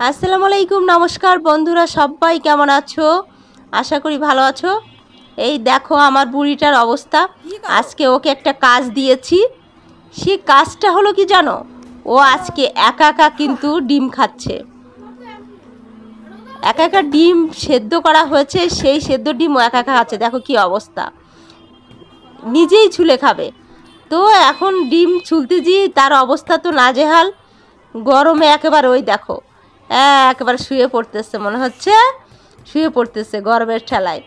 আসসালামু আলাইকুম, নমস্কার বন্ধুরা, সবাই কেমন আছো? আশা করি ভালো আছো। এই দেখো আমার বুড়িটার অবস্থা। আজকে ওকে একটা কাজ দিয়েছি। সে কাজটা হলো কি জানো? ও আজকে একা একা কিন্তু ডিম খাচ্ছে। একা একা ডিম সেদ্ধ করা হয়েছে, সেই সেদ্ধ ডিম ও একা একা খাচ্ছে। দেখো কি অবস্থা, নিজেই ছুলে খাবে। তো এখন ডিম ছুলতে যেয়ে তার অবস্থা তো নাজেহাল। গরমে একেবারে ওই দেখো একেবারে শুয়ে পড়তেছে, মনে হচ্ছে শুয়ে পড়তেছে গরমের ঠেলায়।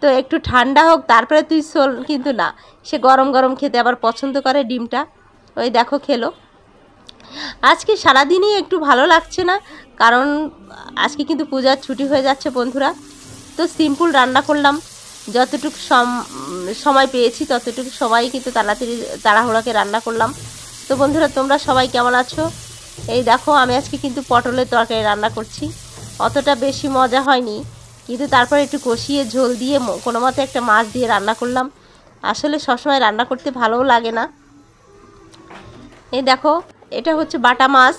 তো একটু ঠান্ডা হোক তারপরে তুই চল, কিন্তু না, সে গরম গরম খেতে আবার পছন্দ করে ডিমটা। ওই দেখো খেলো। আজকে সারাদিনই একটু ভালো লাগছে না, কারণ আজকে কিন্তু পূজার ছুটি হয়ে যাচ্ছে বন্ধুরা। তো সিম্পল রান্না করলাম, যতটুকু সময় পেয়েছি ততটুকু সময় কিন্তু তাড়াতাড়ি তাড়াহুড়াকে রান্না করলাম। তো বন্ধুরা, তোমরা সবাই কেমন আছো? এই দেখো আমি আজকে কিন্তু পটলের তরকারি রান্না করছি। অতটা বেশি মজা হয়নি, কিন্তু তারপর একটু কষিয়ে ঝোল দিয়ে কোনো মতে একটা মাছ দিয়ে রান্না করলাম। আসলে সবসময় রান্না করতে ভালোও লাগে না। এই দেখো, এটা হচ্ছে বাটা মাছ।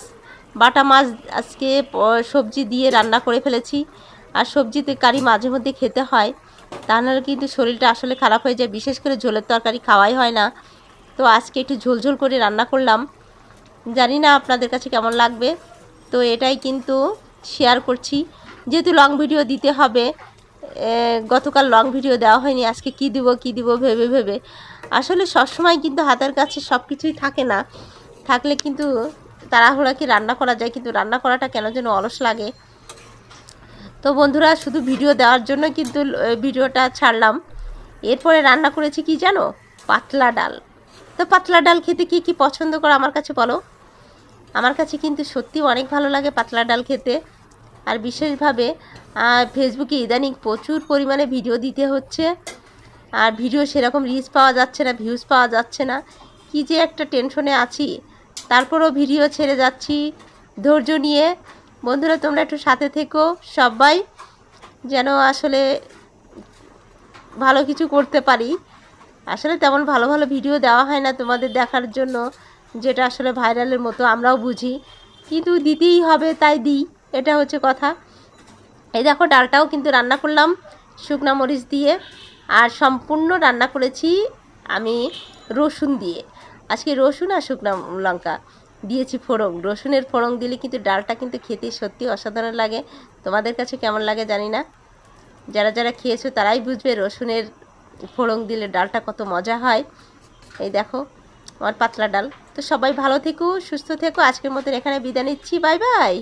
বাটা মাছ আজকে সবজি দিয়ে রান্না করে ফেলেছি। আর সবজিতে কারি মাঝে মধ্যে খেতে হয়, তা নাহলে কিন্তু শরীরটা আসলে খারাপ হয়ে যায়। বিশেষ করে ঝোলের তরকারি খাওয়াই হয় না। তো আজকে একটু ঝোল করে রান্না করলাম। জানি না আপনাদের কাছে কেমন লাগবে। তো এটাই কিন্তু শেয়ার করছি, যেহেতু লং ভিডিও দিতে হবে। গতকাল লং ভিডিও দেওয়া হয়নি, আজকে কি দিব ভেবে ভেবে আসলে সবসময় কিন্তু হাতের কাছে সব কিছুই থাকে না। থাকলে কিন্তু তাড়াহুড়া কি রান্না করা যায়, কিন্তু রান্না করাটা কেন যেন অলস লাগে। তো বন্ধুরা, শুধু ভিডিও দেওয়ার জন্য কিন্তু ভিডিওটা ছাড়লাম। এরপরে রান্না করেছি কি জানো? পাতলা ডাল। তো পাতলা ডাল খেতে কি কি পছন্দ করো আমার কাছে বলো। আমার কাছে কিন্তু সত্যি অনেক ভালো লাগে পাতলা ডাল খেতে। আর বিশেষভাবে ফেসবুকে ইদানিং প্রচুর পরিমাণে ভিডিও দিতে হচ্ছে, আর ভিডিও সেরকম রিচ পাওয়া যাচ্ছে না, ভিউজ পাওয়া যাচ্ছে না। কি যে একটা টেনশনে আছি, তারপরও ভিডিও ছেড়ে যাচ্ছি ধৈর্য নিয়ে। বন্ধুরা, তোমরা একটু সাথে থেকো, সবাই যেন আসলে ভালো কিছু করতে পারি। আসলে তেমন ভালো ভালো ভিডিও দেওয়া হয় না তোমাদের দেখার জন্য, যেটা আসলে ভাইরালের মতো আমরাও বুঝি, কিন্তু দিতেই হবে তাই দিই, এটা হচ্ছে কথা। এই দেখো, ডালটাও কিন্তু রান্না করলাম শুকনা মরিচ দিয়ে, আর সম্পূর্ণ রান্না করেছি আমি রসুন দিয়ে। আজকে রসুন আর শুকনা লঙ্কা দিয়েছি ফোড়ন। রসুনের ফোড়ন দিলে কিন্তু ডালটা কিন্তু খেতে সত্যি অসাধারণ লাগে। তোমাদের কাছে কেমন লাগে জানি না, যারা যারা খেয়েছো তারাই বুঝবে রসুনের ফোড়ন দিলে ডালটা কত মজা হয়। এই দেখো আমার পাতলা ডাল। তো সবাই ভালো থেকো, সুস্থ থেকো। আজকের মতন এখানে বিদায় নিচ্ছি। Bye bye.